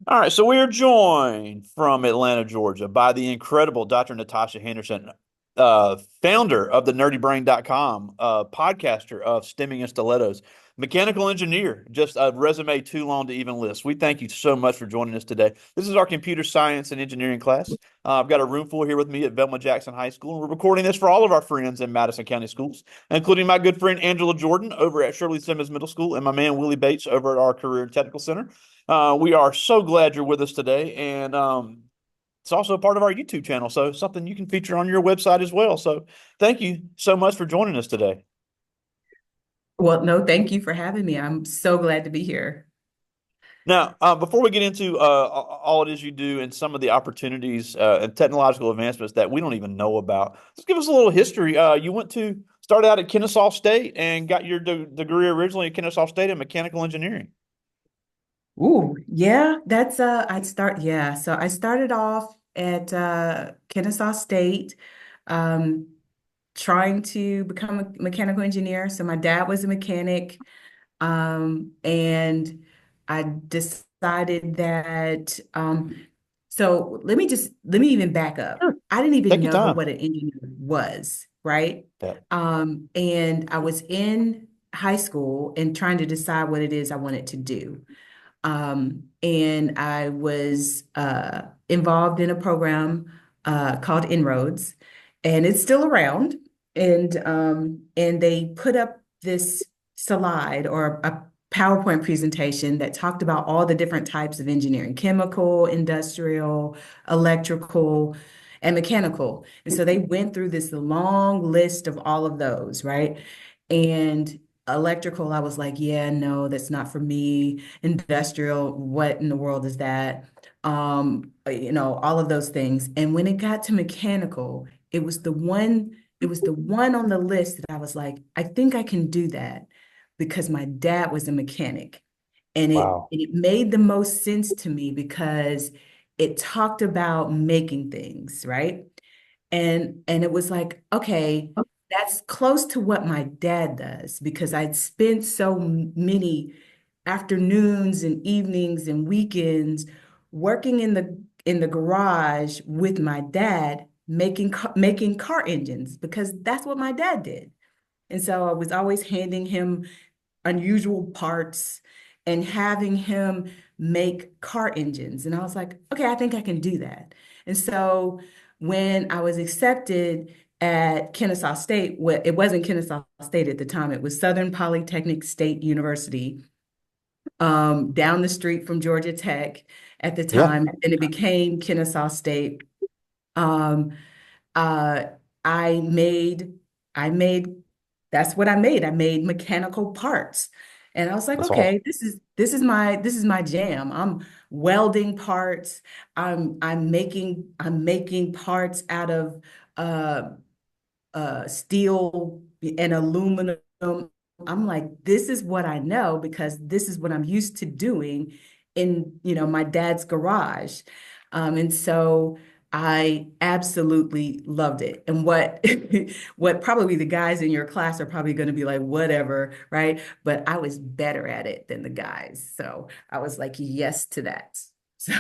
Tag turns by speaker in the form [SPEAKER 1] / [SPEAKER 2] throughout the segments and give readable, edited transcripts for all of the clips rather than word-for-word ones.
[SPEAKER 1] All right, so we are joined from Atlanta, Georgia, by the incredible Dr. Natasha Henderson, founder of the nerdybrain.com, podcaster of Stemming and Stilettos, mechanical engineer, just a resume too long to even list. We thank you so much for joining us today. This is our computer science and engineering class. I've got a room full here with me at Velma Jackson High School, and we're recording this for all of our friends in Madison County schools, including my good friend Angela Jordan over at Shirley Simmons Middle School and my man Willie Bates over at our Career and Technical Center. We are so glad you're with us today, and it's also a part of our YouTube channel, so something you can feature on your website as well. So, thank you so much for joining us today.
[SPEAKER 2] Well, no, thank you for having me. I'm so glad to be here.
[SPEAKER 1] Now, before we get into all it is you do and some of the opportunities and technological advancements that we don't even know about, just give us a little history. You went to start out at Kennesaw State and got your degree originally at Kennesaw State in mechanical engineering.
[SPEAKER 2] Ooh, yeah, that's so I started off at Kennesaw State, um, trying to become a mechanical engineer. So my dad was a mechanic, and I decided that so let me even back up.
[SPEAKER 1] Sure.
[SPEAKER 2] I didn't even
[SPEAKER 1] Take your
[SPEAKER 2] know
[SPEAKER 1] time.
[SPEAKER 2] what an engineer was, right?
[SPEAKER 1] Yeah.
[SPEAKER 2] And I was in high school and trying to decide what it is I wanted to do. And I was involved in a program called Inroads, and it's still around. And they put up this slide or a PowerPoint presentation that talked about all the different types of engineering: chemical, industrial, electrical, and mechanical. And so they went through this long list of all of those, right? And electrical, I was like, yeah, no, that's not for me. Industrial, what in the world is that? All of those things. And when it got to mechanical, it was the one on the list that I was like, I think I can do that because my dad was a mechanic.
[SPEAKER 1] Wow.
[SPEAKER 2] And it made the most sense to me because it talked about making things, right? And it was like, okay, that's close to what my dad does because I'd spent so many afternoons and evenings and weekends working in the garage with my dad making car engines because that's what my dad did. And so I was always handing him unusual parts and having him make car engines. And I was like, okay, I think I can do that. And so when I was accepted at Kennesaw State, well, it wasn't Kennesaw State at the time, it was Southern Polytechnic State University, down the street from Georgia Tech at the
[SPEAKER 1] Yeah,
[SPEAKER 2] time, and it became Kennesaw State. Um, uh, I made, I made, that's what I made. I made mechanical parts. And I was like,
[SPEAKER 1] that's
[SPEAKER 2] okay,
[SPEAKER 1] awesome.
[SPEAKER 2] this is my jam. I'm welding parts. I'm making parts out of uh steel and aluminum. I'm like, this is what I know because this is what I'm used to doing in, my dad's garage. And so I absolutely loved it. And what what probably the guys in your class are probably going to be like, whatever, right? But I was better at it than the guys. So I was like, yes to that. So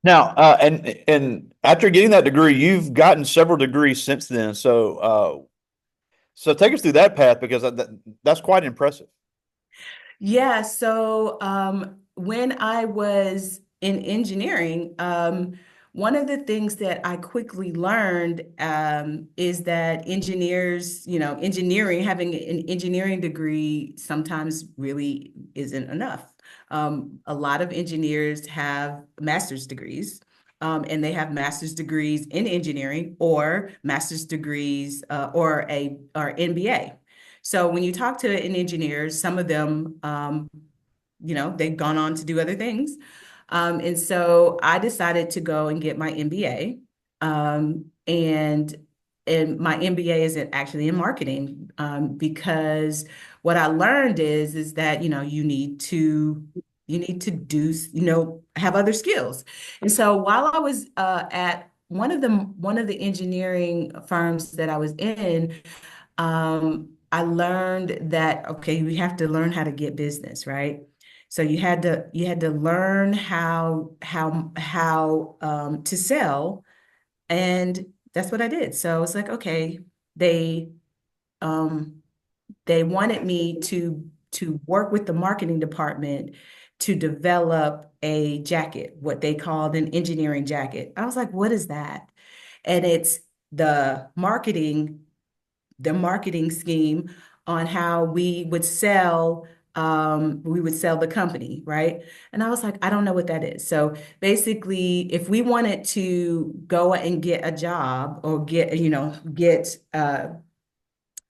[SPEAKER 1] Now, and after getting that degree, you've gotten several degrees since then. So take us through that path because that's quite impressive.
[SPEAKER 2] yeah, so when I was in engineering, one of the things that I quickly learned is that engineering, having an engineering degree sometimes really isn't enough. A lot of engineers have master's degrees, and they have master's degrees in engineering or master's degrees or MBA. So when you talk to an engineer, some of them, they've gone on to do other things. And so I decided to go and get my MBA. And my MBA is actually in marketing, because what I learned is that, you need to do, have other skills. And so while I was at one of the engineering firms that I was in, I learned that, okay, we have to learn how to get business, right? So you had to learn how to sell, and that's what I did. So it's like, okay, they um they wanted me to work with the marketing department to develop a jacket, what they called an engineering jacket. I was like, what is that? And it's the marketing scheme on how we would sell the company, right? And I was like, I don't know what that is. So basically, if we wanted to go and get a job or get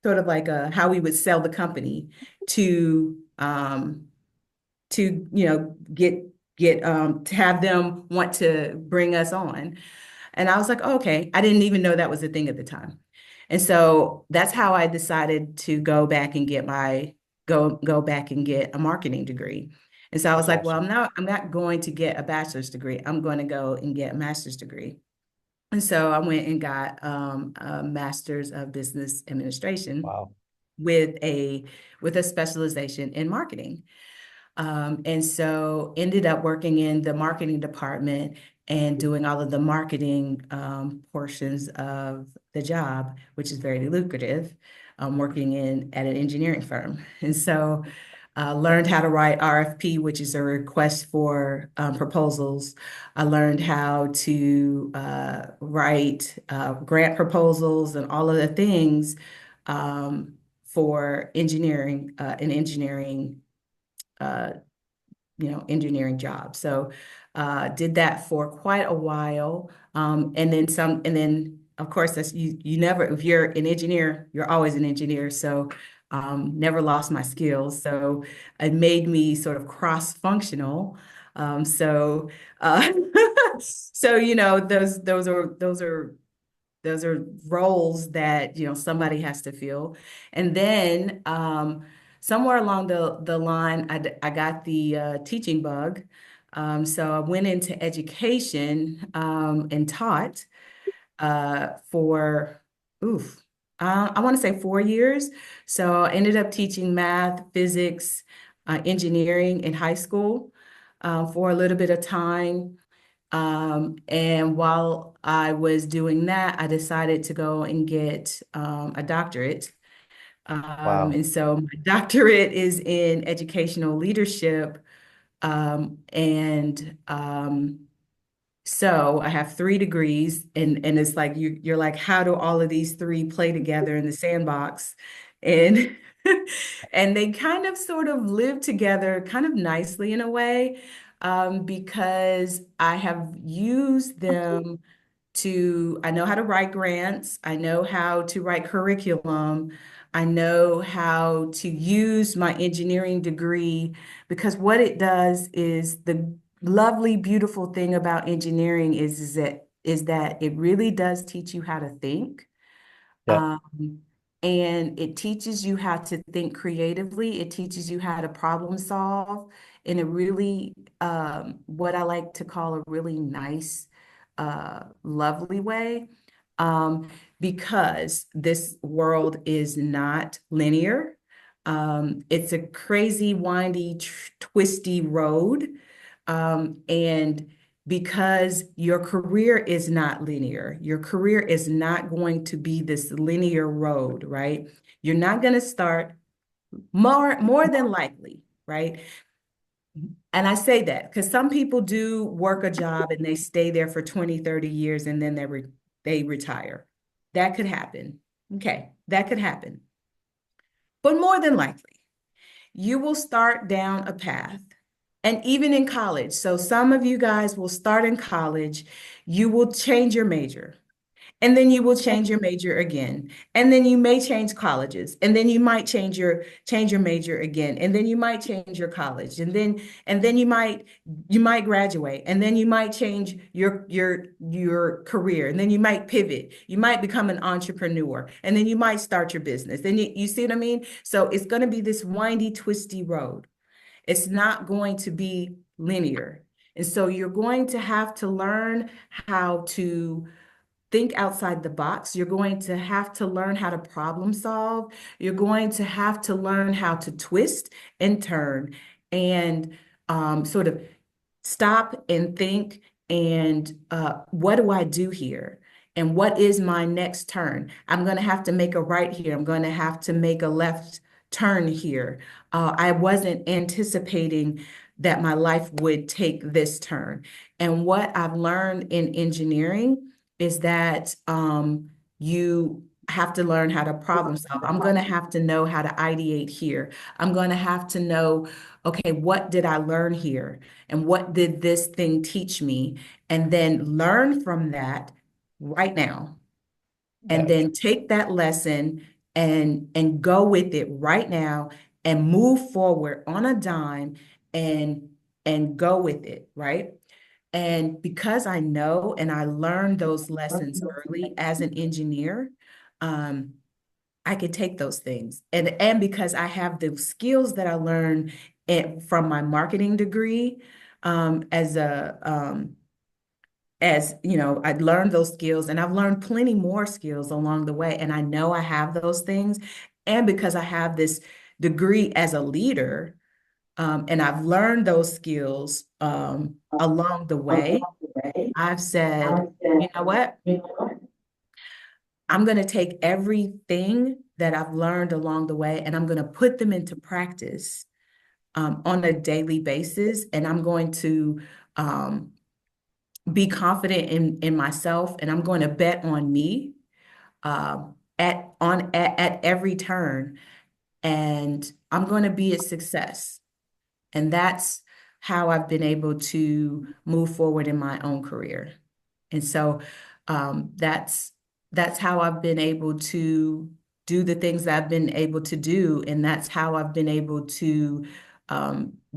[SPEAKER 2] sort of like how we would sell the company to get to have them want to bring us on. And I was like, oh, okay, I didn't even know that was a thing at the time. And so that's how I decided to go back and get a marketing degree. And so I was
[SPEAKER 1] That's
[SPEAKER 2] like, well,
[SPEAKER 1] awesome.
[SPEAKER 2] I'm not going to get a bachelor's degree. I'm going to go and get a master's degree. And so I went and got a master's of business administration
[SPEAKER 1] Wow.
[SPEAKER 2] with a specialization in marketing. And so ended up working in the marketing department and doing all of the marketing portions of the job, which is very lucrative, working in at an engineering firm. And so learned how to write RFP, which is a request for proposals. I learned how to write grant proposals and all of the things for engineering, an uh, engineering job. So did that for quite a while. And then some, and then of course that's you never, if you're an engineer, you're always an engineer. So never lost my skills. So it made me sort of cross-functional. So so those are roles that somebody has to fill. And then somewhere along the line, I got the teaching bug. So I went into education and taught for oof I want to say 4 years. So I ended up teaching math, physics, engineering in high school for a little bit of time. And while I was doing that, I decided to go and get a doctorate.
[SPEAKER 1] Wow.
[SPEAKER 2] And so my doctorate is in educational leadership. And so I have 3 degrees, and it's like you're like, how do all of these three play together in the sandbox? And and they kind of sort of live together kind of nicely in a way, because I have used them I know how to write grants, I know how to write curriculum, I know how to use my engineering degree, because what it does is the lovely, beautiful thing about engineering is that it really does teach you how to think.
[SPEAKER 1] Yep.
[SPEAKER 2] Um, and it teaches you how to think creatively. It teaches you how to problem solve in a really, what I like to call a really nice, lovely way. Um, because this world is not linear. It's a crazy, windy, twisty road. And because your career is not linear. Your career is not going to be this linear road, right? You're not going to start more than likely, right? And I say that because some people do work a job and they stay there for 20, 30 years and then they retire. That could happen. Okay, that could happen. But more than likely, you will start down a path. And even in college, so some of you guys will start in college, you will change your major. And then you will change your major again. And then you may change colleges. And then you might change your major again. And then you might change your college. And then you might graduate. And then you might change your career. And then you might pivot. You might become an entrepreneur. And then you might start your business. Then you see what I mean? So it's going to be this windy, twisty road. It's not going to be linear. And so you're going to have to learn how to think outside the box. You're going to have to learn how to problem solve. You're going to have to learn how to twist and turn. And sort of stop and think and what do I do here? And what is my next turn? I'm going to have to make a right here. I'm going to have to make a left turn here. I wasn't anticipating that my life would take this turn. And what I've learned in engineering is that you have to learn how to problem solve. I'm going to have to know how to ideate here. I'm going to have to know, okay, what did I learn here? And what did this thing teach me? And then learn from that right now. And then take that lesson and go with it right now and move forward on a dime and and go with it, right? And because I know and I learned those lessons early as an engineer, um, I could take those things. And because I have the skills that I learned from my marketing degree, as you know, I learned those skills and I've learned plenty more skills along the way. And I know I have those things. And because I have this degree as a leader, and I've learned those skills along the way, I've said, you know what? I'm going to take everything that I've learned along the way and I'm going to put them into practice on a daily basis. And I'm going to um, be confident in myself and I'm going to bet on me at every turn. And I'm going to be a success. And that's how I've been able to move forward in my own career. And so that's how I've been able to do the things that I've been able to do, and that's how I've been able to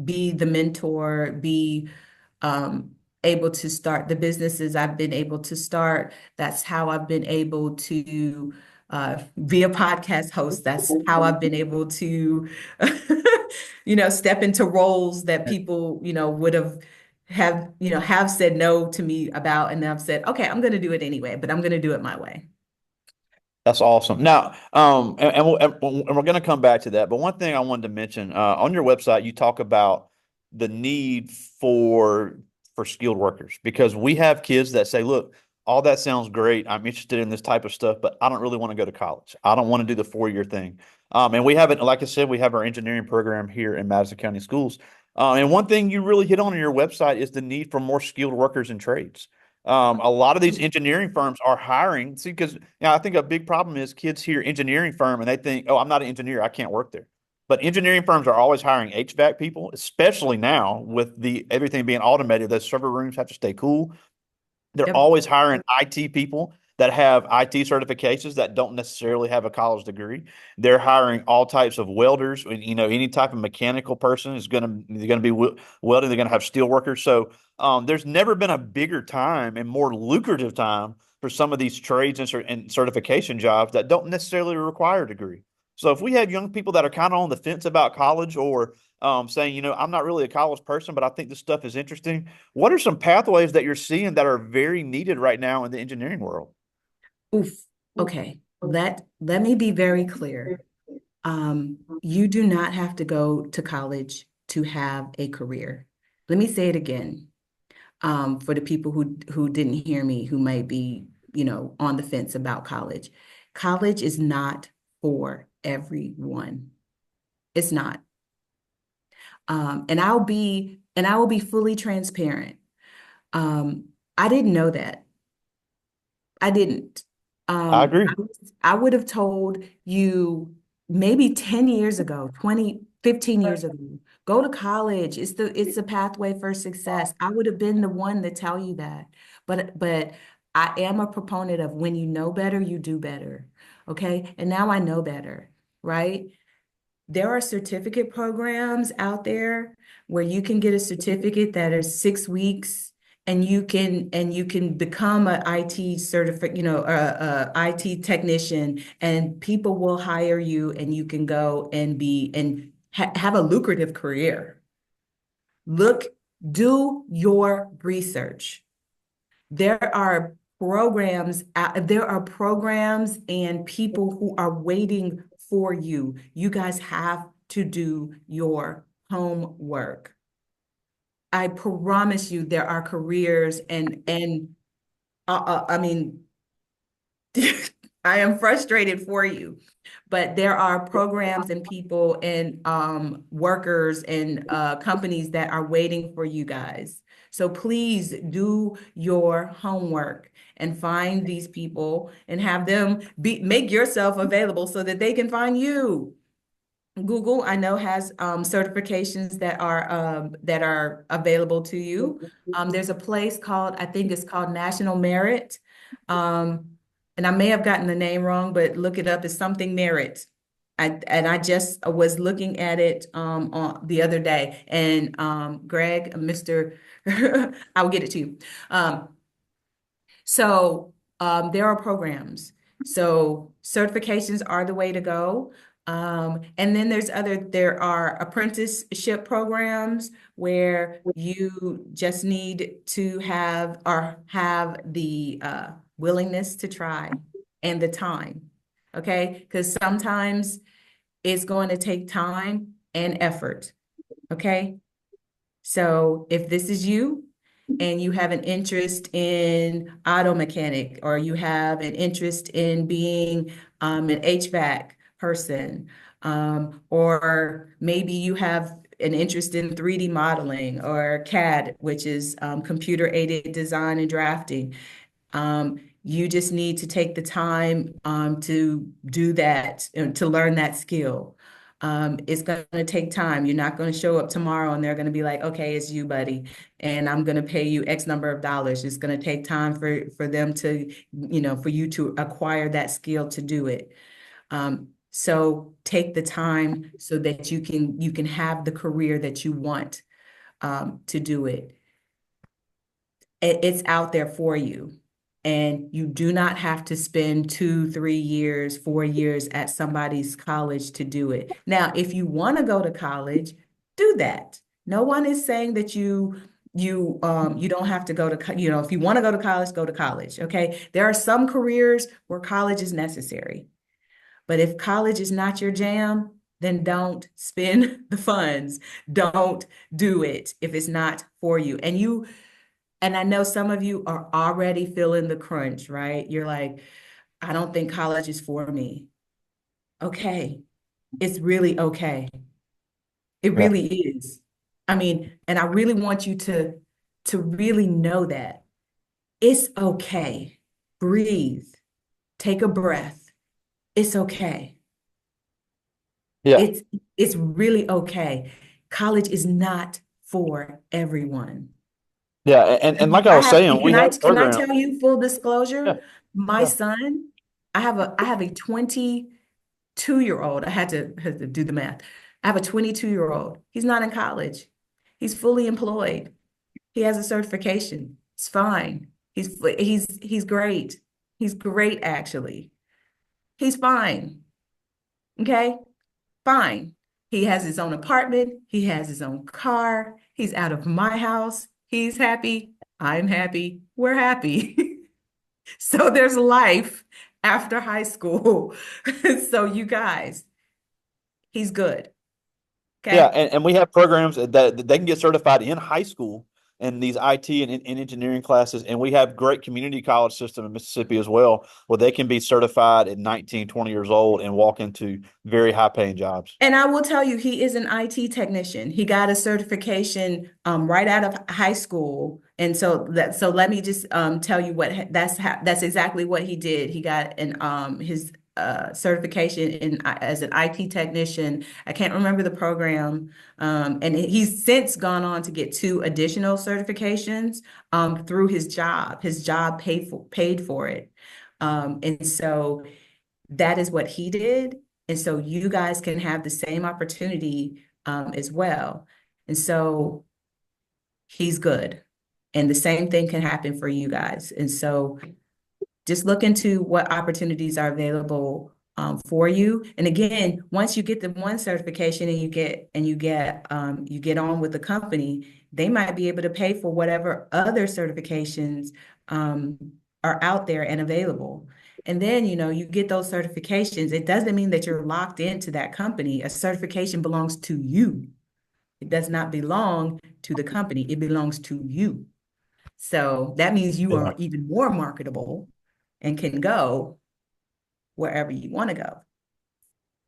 [SPEAKER 2] be the mentor, be able to start the businesses I've been able to start. That's how I've been able to be a podcast host. That's how I've been able to, step into roles that people, would have said no to me about, and I've said, okay, I'm going to do it anyway, but I'm going to do it my way.
[SPEAKER 1] That's awesome. Now, and we're going to come back to that. But one thing I wanted to mention on your website, you talk about the need for skilled workers because we have kids that say, "Look, all that sounds great. I'm interested in this type of stuff, but I don't really want to go to college. I don't want to do the 4 year thing." And we have it, like I said, we have our engineering program here in Madison County Schools. And one thing you really hit on your website is the need for more skilled workers in trades. A lot of these engineering firms are hiring. See, because I think a big problem is kids hear engineering firm and they think, "Oh, I'm not an engineer. I can't work there." But engineering firms are always hiring HVAC people, especially now with the everything being automated. Those server rooms have to stay cool. They're
[SPEAKER 2] Yep.
[SPEAKER 1] always hiring IT people that have IT certifications that don't necessarily have a college degree. They're hiring all types of welders, and any type of mechanical person is going to be welding. They're going to have steel workers. So there's never been a bigger time and more lucrative time for some of these trades and certification jobs that don't necessarily require a degree. So if we have young people that are kind of on the fence about college or saying, I'm not really a college person, but I think this stuff is interesting. What are some pathways that you're seeing that are very needed right now in the engineering world?
[SPEAKER 2] Oof. Okay. Let me be very clear. You do not have to go to college to have a career. Let me say it again. For the people who didn't hear me, who might be, on the fence about college. College is not for everyone. It's not. And I will be fully transparent. Um, I didn't know that. I didn't.
[SPEAKER 1] I agree.
[SPEAKER 2] I would have told you maybe 10 years ago, 20, 15 years ago, go to college. It's the pathway for success. I would have been the one to tell you that. But I am a proponent of when you know better, you do better. Okay? And now I know better, right? There are certificate programs out there where you can get a certificate that is 6 weeks and you can become an IT certificate, a IT technician, and people will hire you and you can go and be and have a lucrative career. Look, do your research. There are programs and people who are waiting for you. You guys have to do your homework. I promise you there are careers and I mean, I am frustrated for you, but there are programs and people and workers and companies that are waiting for you guys. So please do your homework and find these people and have them make yourself available so that they can find you. Google, I know, has certifications that are available to you. There's a place called, I think it's called National Merit. Um, and I may have gotten the name wrong, but look it up. It's something Merit. I just was looking at it on the other day. And Greg, Mr. I'll get it to you. Um, so there are programs. So certifications are the way to go. And then there are apprenticeship programs where you just need to have the willingness to try and the time. Okay? Because sometimes it's going to take time and effort. Okay? So if this is you and you have an interest in auto mechanic or you have an interest in being an HVAC person, or maybe you have an interest in 3D modeling or CAD, which is computer aided design and drafting. You just need to take the time to do that and to learn that skill. It's going to take time. You're not going to show up tomorrow and they're going to be like, okay, it's you, buddy, and I'm going to pay you X number of dollars. It's going to take time for them to, for you to acquire that skill to do it. So take the time so that you can have the career that you want to do it. It's out there for you. And you do not have to spend 2, 3 years, 4 years at somebody's college to do it. Now, if you want to go to college, do that. No one is saying that you don't have to go to, if you want to go to college, okay? There are some careers where college is necessary. But if college is not your jam, then don't spend the funds. Don't do it if it's not for you. And I know some of you are already feeling the crunch, right? You're like, I don't think college is for me. Okay. It's really okay. It
[SPEAKER 1] Yeah.
[SPEAKER 2] really is. I mean, and I really want you to really know that it's okay. Breathe. Take a breath. It's okay.
[SPEAKER 1] Yeah.
[SPEAKER 2] It's it's really okay. College is not for everyone.
[SPEAKER 1] Yeah. And like I
[SPEAKER 2] I
[SPEAKER 1] was
[SPEAKER 2] have,
[SPEAKER 1] saying, we have
[SPEAKER 2] can I
[SPEAKER 1] programs.
[SPEAKER 2] tell you full
[SPEAKER 1] Yeah.
[SPEAKER 2] disclosure? My
[SPEAKER 1] Yeah.
[SPEAKER 2] son, I have a 22-year-old. I had to do the math. I have a 22-year-old. He's not in college. He's fully employed. He has a certification. It's fine. He's great. He's great actually. He's fine. Okay? Fine. He has his own apartment. He has his own car. He's out of my house. He's happy. I'm happy. We're happy. So there's life after high school. So you guys, he's good.
[SPEAKER 1] Yeah,
[SPEAKER 2] Okay.
[SPEAKER 1] and we have programs that they can get certified in high school in these IT and engineering classes. And we have great community college system in Mississippi as well, where they can be certified at 19, 20 years old and walk into very high paying jobs.
[SPEAKER 2] And I will tell you, he is an IT technician. He got a certification right out of high school. And so let me just tell you that's exactly what he did. He got an his certification as an IT technician. I can't remember the program. And he's since gone on to get 2 additional certifications through his job. His job paid for it. And so that is what he did. And so you guys can have the same opportunity as well. And so he's good. And the same thing can happen for you guys. And so just look into what opportunities are available for you. And again, once you get the one certification and you get on with the company, they might be able to pay for whatever other certifications um, are out there and available. And then, you get those certifications. It doesn't mean that you're locked into that company. A certification belongs to you. It does not belong to the company. It belongs to you. So that means you
[SPEAKER 1] Yeah.
[SPEAKER 2] are even more marketable and can go wherever you want to go.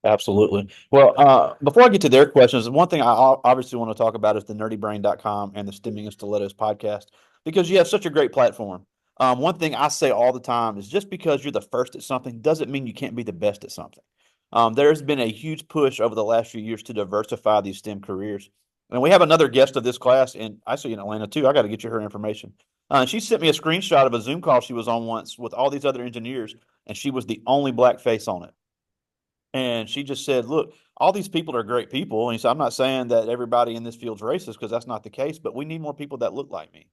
[SPEAKER 1] Absolutely. Well, before I get to their questions, one thing I obviously want to talk about is the nerdybrain.com and the Stemming and Stilettos podcast because you have such a great platform. One thing I say all the time is just because you're the first at something doesn't mean you can't be the best at something. There's been a huge push over the last few years to diversify these STEM careers. And we have another guest of this class, and I see in Atlanta too. I got to get you her information. She sent me a screenshot of a Zoom call she was on once with all these other engineers, and she was the only black face on it. And she just said, look, all these people are great people. And he said, I'm not saying that everybody in this field's racist because that's not the case, but we need more people that look like me.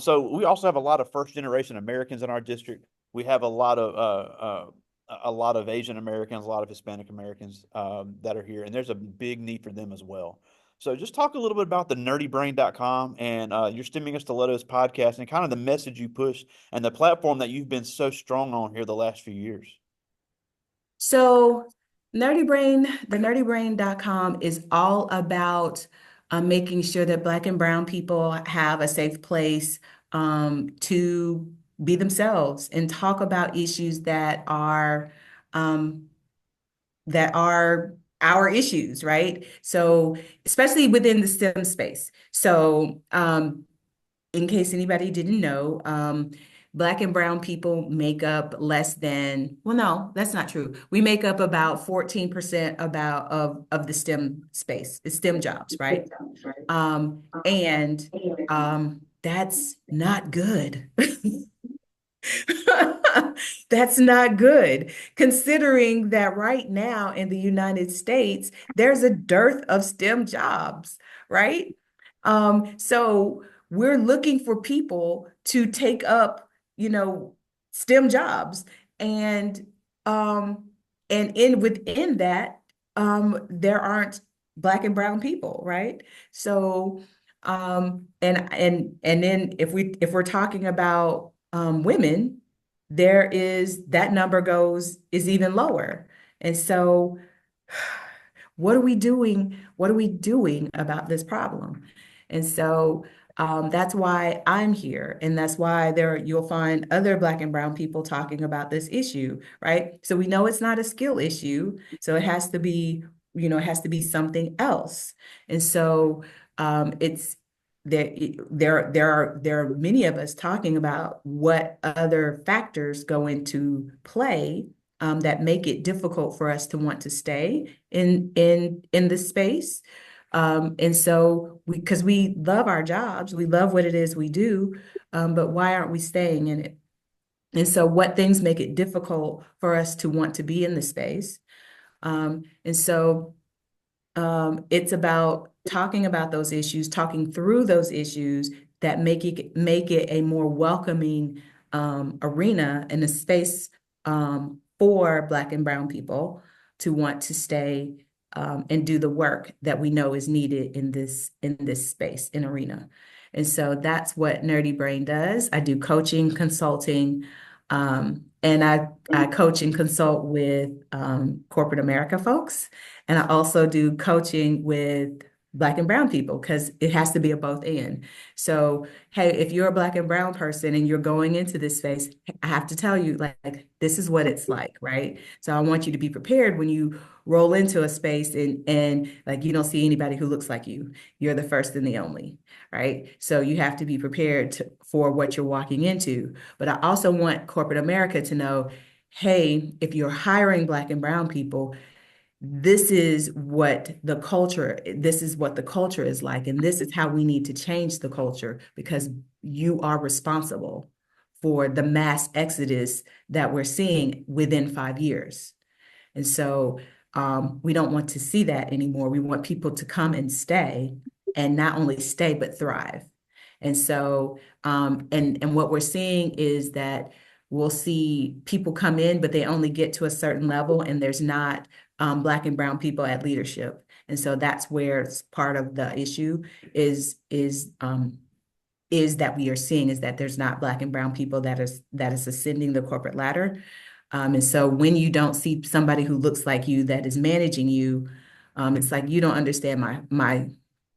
[SPEAKER 1] So we also have a lot of first generation Americans in our district. We have a lot of Asian Americans, a lot of Hispanic Americans that are here, and there's a big need for them as well. So just talk a little bit about the nerdybrain.com and your Stemming and Stilettos podcast and kind of the message you push and the platform that you've been so strong on here the last few years.
[SPEAKER 2] So the nerdybrain.com is all about making sure that Black and Brown people have a safe place to be themselves and talk about issues um, that are our issues, right? So especially within the STEM space. So in case anybody didn't know, Black and brown people make up less than, well, no, that's not true. We make up about 14% of the STEM space, the STEM jobs, right? And that's not good. That's not good, considering that right now in the United States, there's a dearth of STEM jobs, right? So we're looking for people to take up, you know, STEM jobs. And and within that, there aren't Black and brown people, right? So and then if we're talking about women, there is that number is even lower. And so what are we doing? What are we doing about this problem? And so that's why I'm here. And that's why you'll find other Black and brown people talking about this issue, right? So we know it's not a skill issue. So it has to be, it has to be something else. And so it's there, there are many of us talking about what other factors go into play that make it difficult for us to want to stay in this space. And so because we love our jobs, we love what it is we do, but why aren't we staying in it? And so what things make it difficult for us to want to be in the space? And so it's about talking about those issues, talking through those issues that make it a more welcoming arena and a space for Black and brown people to want to stay and do the work that we know is needed in this space and arena. And so that's what Nerdy Brain does. I do coaching, consulting, and I coach and consult with corporate America folks. And I also do coaching with Black and brown people because it has to be a both and. So, hey, if you're a Black and brown person and you're going into this space, I have to tell you, like, this is what it's like, right? So I want you to be prepared when you roll into a space and like you don't see anybody who looks like you. You're the first and the only, right? So you have to be prepared for what you're walking into. But I also want corporate America to know, hey, if you're hiring Black and brown people, this is what the culture is like, and this is how we need to change the culture because you are responsible for the mass exodus that we're seeing within 5 years. And so we don't want to see that anymore. We want people to come and stay, and not only stay, but thrive. And so, and what we're seeing is that we'll see people come in, but they only get to a certain level, and there's not Black and brown people at leadership. And so that's where it's part of the issue is that we are seeing is that there's not Black and brown people that is ascending the corporate ladder. And so when you don't see somebody who looks like you that is managing you, it's like you don't understand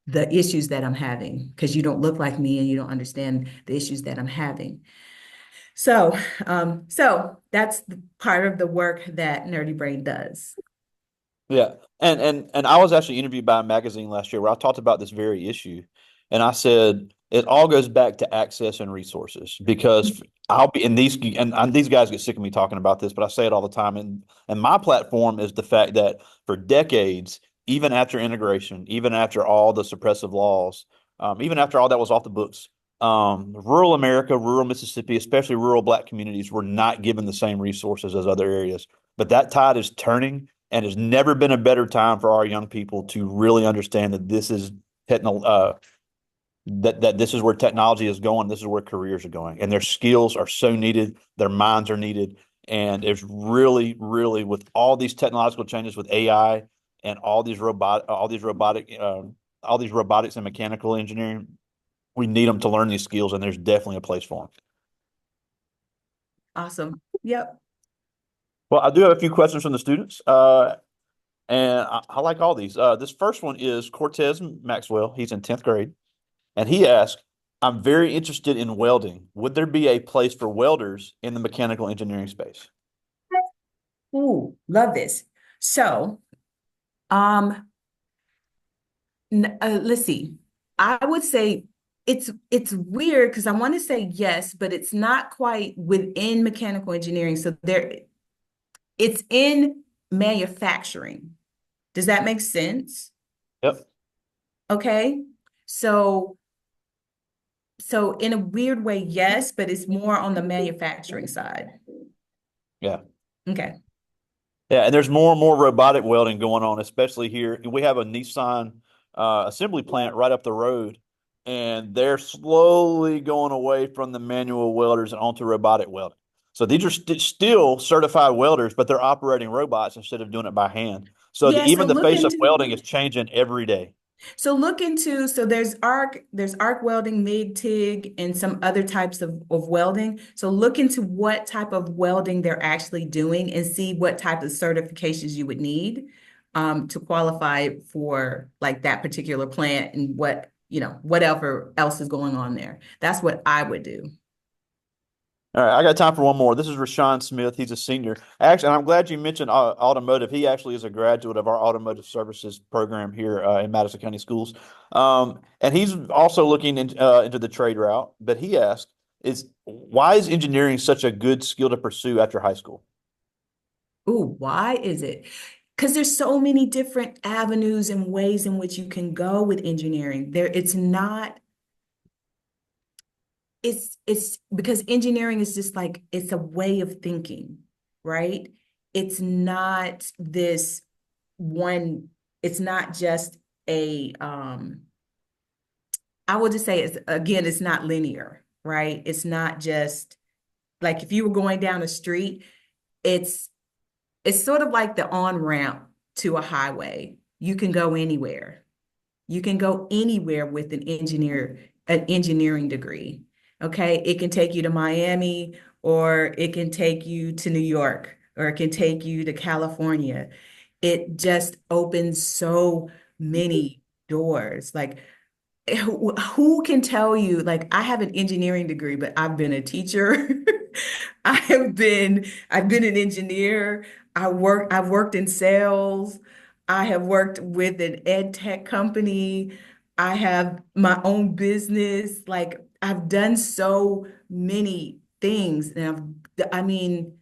[SPEAKER 2] the issues that I'm having because you don't look like me and you don't understand the issues that I'm having. So that's part of the work that Nerdy Brain does.
[SPEAKER 1] Yeah. And I was actually interviewed by a magazine last year where I talked about this very issue. And I said it all goes back to access and resources because I'll be and these guys get sick of me talking about this, but I say it all the time. And my platform is the fact that for decades, even after integration, even after all the suppressive laws, even after all that was off the books, rural America, rural Mississippi, especially rural Black communities, were not given the same resources as other areas. But that tide is turning, and there's never been a better time for our young people to really understand that this is techno that this is where technology is going, this is where careers are going, and their skills are so needed, their minds are needed, and it's really, really with all these technological changes with AI and all these robotics and mechanical engineering, we need them to learn these skills, and there's definitely a place for them.
[SPEAKER 2] Awesome. Yep.
[SPEAKER 1] Well, I do have a few questions from the students. And I like all these. This first one is Cortez Maxwell. He's in 10th grade. And he asked, I'm very interested in welding. Would there be a place for welders in the mechanical engineering space?
[SPEAKER 2] Ooh, love this. So, um, let's see. I would say it's weird because I want to say yes, but it's not quite within mechanical engineering. So it's in manufacturing. Does that make sense?
[SPEAKER 1] Yep.
[SPEAKER 2] Okay. So so in a weird way, yes, but it's more on the manufacturing side.
[SPEAKER 1] Yeah.
[SPEAKER 2] Okay.
[SPEAKER 1] Yeah. And there's more and more robotic welding going on, especially here. We have a Nissan assembly plant right up the road, and they're slowly going away from the manual welders and onto robotic welding. So these are still certified welders, but they're operating robots instead of doing it by hand. So
[SPEAKER 2] Yeah,
[SPEAKER 1] even the face of welding is changing every day.
[SPEAKER 2] so there's arc welding, MIG, TIG, and some other types of welding. So look into what type of welding they're actually doing and see what type of certifications you would need to qualify for like that particular plant and whatever else is going on there. That's what I would do.
[SPEAKER 1] All right, I got time for one more. This is Rashawn Smith. He's a senior. Actually, and I'm glad you mentioned automotive. He actually is a graduate of our automotive services program here in Madison County Schools. And he's also looking into the trade route. But he asked, "Is why is engineering such a good skill to pursue after high school?"
[SPEAKER 2] Ooh, why is it? Because there's so many different avenues and ways in which you can go with engineering. It's because engineering is just like it's a way of thinking, right? It's not this one, it's not just a I would just say it's not linear, right? It's not just like if you were going down a street, it's it's sort of like the on-ramp to a highway. You can go anywhere. You can go anywhere with an engineering degree. Okay. It can take you to Miami, or it can take you to New York, or it can take you to California. It just opens so many doors. Like who can tell you, like I have an engineering degree, but I've been a teacher. I've been an engineer. I've worked in sales. I have worked with an ed tech company. I have my own business. Like I've done so many things. I mean,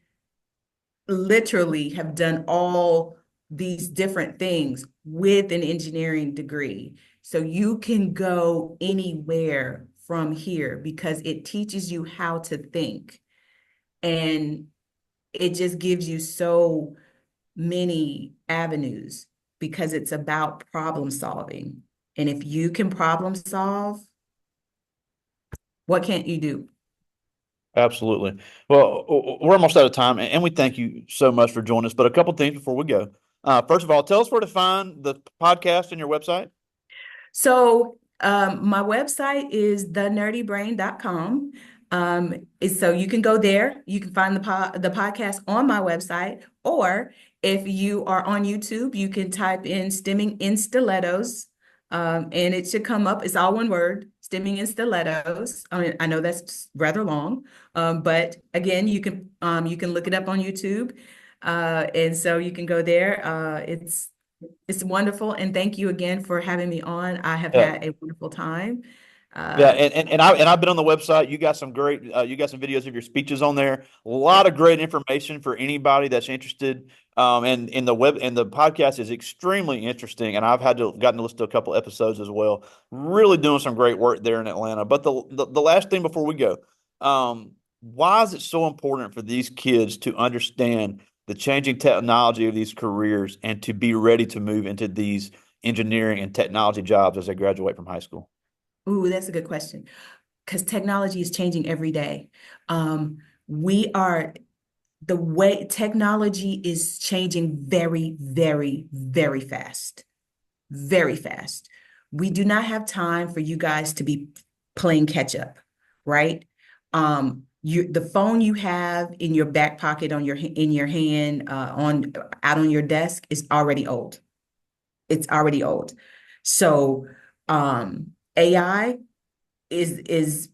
[SPEAKER 2] literally have done all these different things with an engineering degree. So you can go anywhere from here because it teaches you how to think. And it just gives you so many avenues because it's about problem solving. And if you can problem solve, what can't you do?
[SPEAKER 1] Absolutely. Well, we're almost out of time, and we thank you so much for joining us. But a couple things before we go. First of all, tell us where to find the podcast and your website.
[SPEAKER 2] So my website is thenerdybrain.com. So you can go there. You can find the podcast on my website, or if you are on YouTube, you can type in Stemming in Stilettos. And it should come up. It's all one word, Stimming in Stilettos. I mean, I know that's rather long, but again, you can look it up on YouTube. And so you can go there. It's wonderful. And thank you again for having me on. I have
[SPEAKER 1] Yeah.
[SPEAKER 2] had a wonderful time.
[SPEAKER 1] Yeah,
[SPEAKER 2] Uh,
[SPEAKER 1] I've been on the website. You got some great you got some videos of your speeches on there. A lot of great information for anybody that's interested. And in the web and the podcast is extremely interesting. And I've gotten to listen to a couple episodes as well. Really doing some great work there in Atlanta. But the last thing before we go, why is it so important for these kids to understand the changing technology of these careers and to be ready to move into these engineering and technology jobs as they graduate from high school?
[SPEAKER 2] ooh, that's a good question because technology is changing every day. We are the way technology is changing very, very, very fast, very fast. We do not have time for you guys to be playing catch up, right? The phone you have in your back pocket on your in your hand on out on your desk is already old. It's already old. So AI is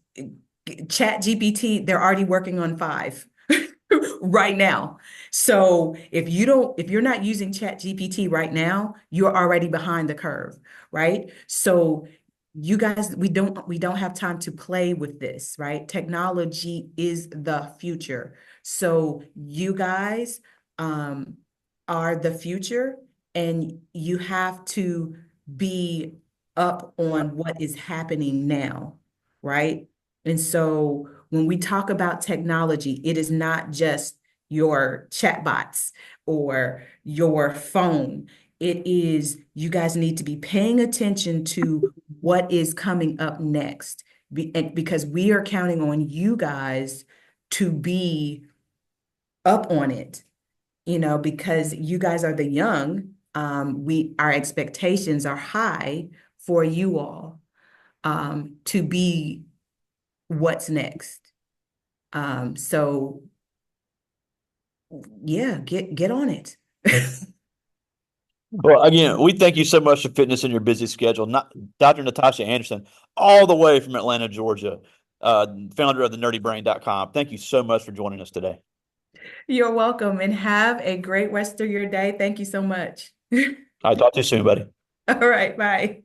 [SPEAKER 2] Chat GPT, they're already working on five right now. So if you're not using Chat GPT right now, you're already behind the curve, right? So you guys, we don't have time to play with this, right? Technology is the future. So you guys um, are the future, and you have to be up on what is happening now, right? And so when we talk about technology, it is not just your chatbots or your phone. It is, you guys need to be paying attention to what is coming up next. Because we are counting on you guys to be up on it, because you guys are the young. Our expectations are high for you all to be what's next. So yeah, get on it.
[SPEAKER 1] Well, again, we thank you so much for fitting us in your busy schedule. Not Dr. Natasha Anderson, all the way from Atlanta, Georgia, founder of the nerdybrain.com. Thank you so much for joining us today.
[SPEAKER 2] You're welcome and have a great rest of your day. Thank you so much.
[SPEAKER 1] I'll talk to you soon, buddy.
[SPEAKER 2] All right, bye.